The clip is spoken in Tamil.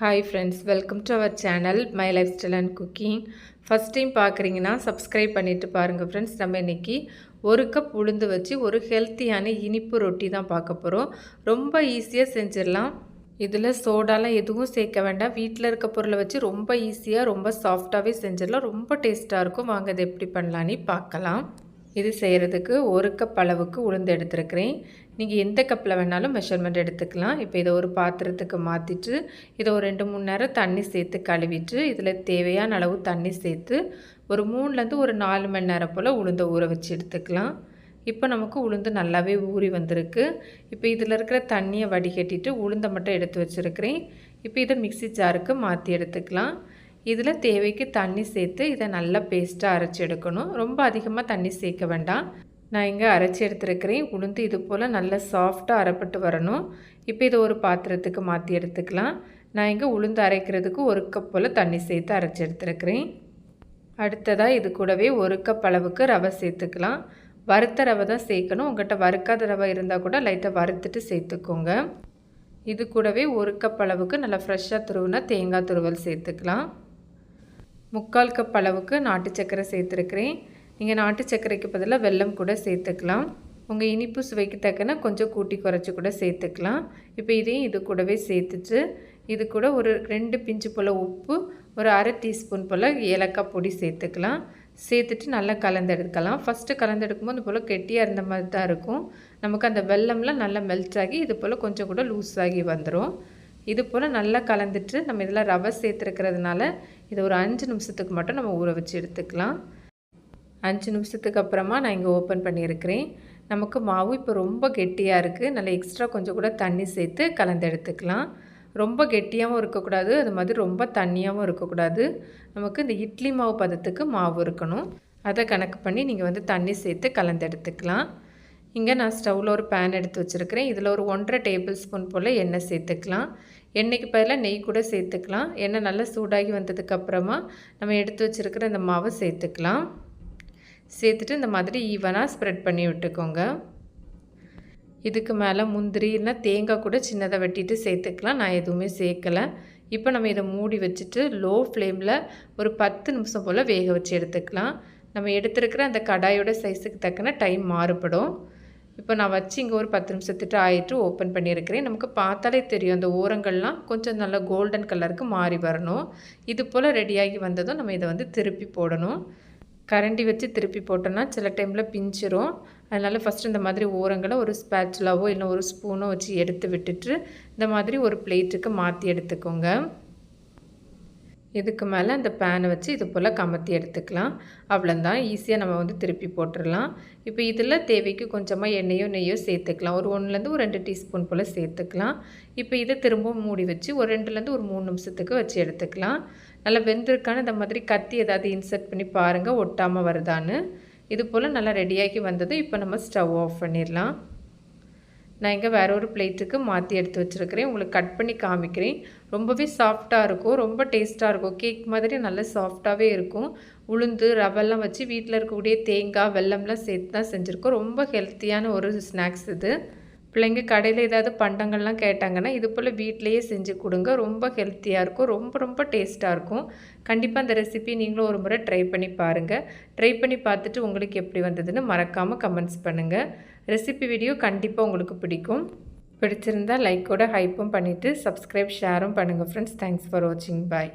Hi friends, welcome to our channel My Lifestyle and Cooking. First time பார்க்குறீங்கன்னா subscribe பண்ணிட்டு பாருங்க friends. நம்ம இன்னைக்கு ஒரு கப் உளுந்து வச்சு ஒரு ஹெல்த்தியான இனிப்பு ரொட்டி தான் பார்க்க போகிறோம். ரொம்ப ஈஸியாக செஞ்சிடலாம். இதில் சோடாலாம் எதுவும் சேர்க்க வேண்டாம். வீட்டில் இருக்க பொருளை வச்சு ரொம்ப ஈஸியாக ரொம்ப சாஃப்டாகவே செஞ்சிடலாம். ரொம்ப டேஸ்ட்டாக இருக்கும். வாங்க இது எப்படி பண்ணலான்னு பார்க்கலாம். இது செய்கிறதுக்கு ஒரு கப் அளவுக்கு உளுந்து எடுத்துருக்கிறேன். நீங்கள் எந்த கப்பில் வேணாலும் மெஷர்மெண்ட் எடுத்துக்கலாம். இப்போ இதை ஒரு பாத்திரத்துக்கு மாற்றிட்டு இதை ஒரு 2-3 நேரம் தண்ணி சேர்த்து கழுவிட்டு இதில் தேவையான அளவு தண்ணி சேர்த்து ஒரு 3லேருந்து ஒரு 4 மணி நேரம் போல் உளுந்தை ஊற வச்சு எடுத்துக்கலாம். இப்போ நமக்கு உளுந்து நல்லாவே ஊறி வந்திருக்கு. இப்போ இதில் இருக்கிற தண்ணியை வடிகட்டிட்டு உளுந்தை மட்டும் எடுத்து வச்சுருக்கிறேன். இப்போ இதை மிக்சி ஜாருக்கு மாற்றி எடுத்துக்கலாம். இதில் தேவைக்கு தண்ணி சேர்த்து இதை நல்லா பேஸ்ட்டாக அரைச்சி எடுக்கணும். ரொம்ப அதிகமாக தண்ணி சேர்க்க வேண்டாம். நான் இங்கே அரைச்சி எடுத்துருக்கிறேன். உளுந்து இது போல் நல்லா சாஃப்டாக அரைப்பட்டு வரணும். இப்போ இதை ஒரு பாத்திரத்துக்கு மாற்றி எடுத்துக்கலாம். நான் இங்கே உளுந்து அரைக்கிறதுக்கு ஒரு கப் போல் தண்ணி சேர்த்து அரைச்சி எடுத்துருக்கிறேன். அடுத்ததாக இது கூடவே ஒரு கப் அளவுக்கு ரவை சேர்த்துக்கலாம். வறுத்த ரவை தான் சேர்க்கணும். உங்கள்கிட்ட வறுக்காத ரவை இருந்தால் கூட லைட்டாக வறுத்துட்டு சேர்த்துக்கோங்க. இது கூடவே ஒரு கப் அளவுக்கு நல்லா ஃப்ரெஷ்ஷாக துருவினா தேங்காய் துருவல் சேர்த்துக்கலாம். 3/4 கப் அளவுக்கு நாட்டு சர்க்கரை சேர்த்துருக்கிறேன். நீங்கள் நாட்டு சர்க்கரைக்கு பதிலாக வெல்லம் கூட சேர்த்துக்கலாம். உங்கள் இனிப்பு சுவைக்கு தக்கன கொஞ்சம் கூட்டி குறைச்சி கூட சேர்த்துக்கலாம். இப்போ இதையும் இது கூடவே சேர்த்துட்டு இது கூட ஒரு 2 பிஞ்சு போல் உப்பு, ஒரு அரை டீஸ்பூன் போல் ஏலக்காய் பொடி சேர்த்துக்கலாம். சேர்த்துட்டு நல்லா கலந்தெடுக்கலாம். ஃபஸ்ட்டு கலந்தெடுக்கும்போது இது போல் கெட்டியாக இருந்த மாதிரி தான் இருக்கும். நமக்கு அந்த வெல்லம்லாம் நல்லா மெல்ட் ஆகி இது போல் கொஞ்சம் கூட லூஸ் ஆகி வந்துடும். இது போல் நல்லா கலந்துட்டு நம்ம இதில் ரவை சேர்த்துருக்கிறதுனால இதை ஒரு 5 நிமிஷத்துக்கு மட்டும் நம்ம ஊற வச்சு எடுத்துக்கலாம். 5 நிமிஷத்துக்கு அப்புறமா நான் இங்கே ஓப்பன் பண்ணியிருக்கிறேன். நமக்கு மாவு இப்போ ரொம்ப கெட்டியாக இருக்குது. நல்லா எக்ஸ்ட்ரா கொஞ்சம் கூட தண்ணி சேர்த்து கலந்து எடுத்துக்கலாம். ரொம்ப கெட்டியாகவும் இருக்கக்கூடாது, அது மாதிரி ரொம்ப தண்ணியாகவும் இருக்கக்கூடாது. நமக்கு இந்த இட்லி மாவு பதத்துக்கு மாவு இருக்கணும். அதை கணக்கு பண்ணி நீங்கள் தண்ணி சேர்த்து கலந்து எடுத்துக்கலாம். இங்கே நான் ஸ்டவ்வில் ஒரு பேன் எடுத்து வச்சுருக்கிறேன். இதில் ஒரு 1.5 டேபிள் ஸ்பூன் போல் எண்ணெய் சேர்த்துக்கலாம். எண்ணெய்க்கு பதிலாக நெய் கூட சேர்த்துக்கலாம். எண்ணெய் நல்லா சூடாகி வந்ததுக்கப்புறமா நம்ம எடுத்து வச்சுருக்கிற இந்த மாவை சேர்த்துக்கலாம். சேர்த்துட்டு இந்த மாதிரி ஈவனாக ஸ்ப்ரெட் பண்ணி விட்டுக்கோங்க. இதுக்கு மேலே முந்திரி இல்லைனா தேங்காய் கூட சின்னதாக வெட்டிட்டு சேர்த்துக்கலாம். நான் எதுவுமே சேர்க்கலை. இப்போ நம்ம இதை மூடி வச்சுட்டு லோ ஃப்ளேமில் ஒரு 10 நிமிஷம் போல் வேக வச்சு எடுத்துக்கலாம். நம்ம எடுத்துருக்கிற அந்த கடாயோட சைஸுக்கு தக்கன டைம் மாறுபடும். இப்போ நான் வச்சு இங்கே ஒரு 10 நிமிஷத்துட்டு ஆகிட்டு ஓப்பன் பண்ணியிருக்கிறேன். நமக்கு பார்த்தாலே தெரியும் அந்த ஓரங்கள்லாம் கொஞ்சம் நல்லா கோல்டன் கலருக்கு மாறி வரணும். இது போல் ரெடியாகி வந்ததும் நம்ம இதை திருப்பி போடணும். கரண்டி வச்சு திருப்பி போட்டோன்னா சில டைமில் பிஞ்சிரும். அதனால் ஃபஸ்ட்டு இந்த மாதிரி ஓரங்களை ஒரு ஸ்பேச்சுலாவோ இல்லை ஒரு ஸ்பூனோ வச்சு எடுத்து விட்டுட்டு இந்த மாதிரி ஒரு பிளேட்டுக்கு மாற்றி எடுத்துக்கோங்க. இதுக்கு மேலே அந்த பேனை வச்சு இது போல் கமத்தி எடுத்துக்கலாம். அவ்வளோதான், ஈஸியாக நம்ம திருப்பி போட்டுடலாம். இப்போ இதில் தேவைக்கு கொஞ்சமாக எண்ணெயோ நெய்யோ சேர்த்துக்கலாம். ஒரு 1லேருந்து ஒரு 2 டீஸ்பூன் போல் சேர்த்துக்கலாம். இப்போ இதை திரும்பவும் மூடி வச்சு ஒரு 2லேருந்து ஒரு 3 நிமிஷத்துக்கு வச்சு எடுத்துக்கலாம். நல்லா வெந்திருக்கான இந்த மாதிரி கத்தி ஏதாவது இன்சர்ட் பண்ணி பாருங்கள் ஒட்டாமல் வருதான்னு. இது போல் நல்லா ரெடியாகி வந்தது. இப்போ நம்ம ஸ்டவ் ஆஃப் பண்ணிடலாம். நான் இங்கே வேறு ஒரு பிளேட்டுக்கு மாற்றி எடுத்து வச்சுருக்கிறேன். உங்களுக்கு கட் பண்ணி காமிக்கிறேன். ரொம்பவே சாஃப்டாக இருக்கும், ரொம்ப டேஸ்ட்டாக இருக்கும். கேக் மாதிரி நல்லா சாஃப்டாகவே இருக்கும். உளுந்து ரவெல்லாம் வச்சு வீட்டில் இருக்கக்கூடிய தேங்காய் வெல்லம்லாம் சேர்த்து தான் செஞ்சுருக்கோம். ரொம்ப ஹெல்த்தியான ஒரு ஸ்நாக்ஸ் இது. பிள்ளைங்க கடையில் ஏதாவது பண்டங்கள்லாம் கேட்டாங்கன்னா இது போல் வீட்டிலையே செஞ்சு கொடுங்க. ரொம்ப ஹெல்த்தியாக இருக்கும், ரொம்ப ரொம்ப டேஸ்ட்டாக இருக்கும். கண்டிப்பாக அந்த ரெசிபி நீங்களும் ஒரு முறை ட்ரை பண்ணி பாருங்கள். ட்ரை பண்ணி பார்த்துட்டு உங்களுக்கு எப்படி வந்ததுன்னு மறக்காமல் கமெண்ட்ஸ் பண்ணுங்கள். ரெசிபி வீடியோ கண்டிப்பாக உங்களுக்கு பிடிக்கும். பிடிச்சிருந்தால் லைக்கோட ஹைப்பும் பண்ணிவிட்டு சப்ஸ்கிரைப் ஷேரும் பண்ணுங்கள் ஃப்ரெண்ட்ஸ். தேங்க்ஸ் ஃபார் வாட்சிங். பாய்.